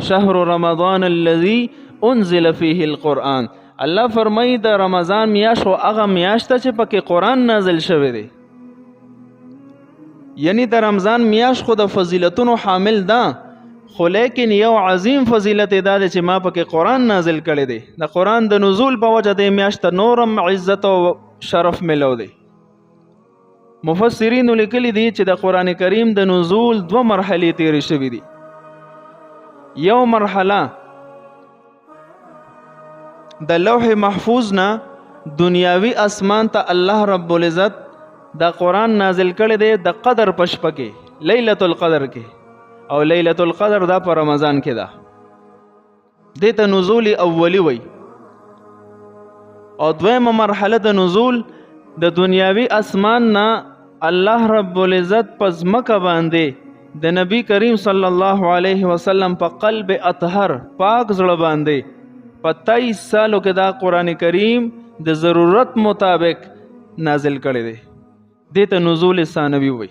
شهر رمضان الذي انزل فيه القرآن. الله فرمایي د رمضان میاشت او هغه میاشت چې پکې قرآن نازل شوی دی. یعنی د رمضان میاشت خو د فضیلتونو حامل ده، خو لیکن یو عظیم فضیلت دا دی چې ما پکې قرآن نازل کړی دی. د قرآن د نزول په وجه د میاشت نورم عزت او شرف ملو دی. مفسرین لیکلي دي چې د قرآن کریم د نزول 2 مرحلې تیرې شوي دي. یو مرحله د لوح محفوظ نه دنیاوی اسمان ته الله رب العزت د قرآن نازل کړی دی د قدر په شپه کې، لیلة القدر کې، او لیلة القدر دا په رمضان کې ده. دې ته نزول اولی وی. او دویمه مرحله د نزول د دنیاوی اسمان نه الله رب العزت په ځمکه باندې د نبی کریم صلی الله علیه وسلم په قلب اطهر پاک زړه باندې په 23 سالو کې دا قرآن کریم د ضرورت مطابق نازل کړی دی. دې ته نزول ثانوي وی.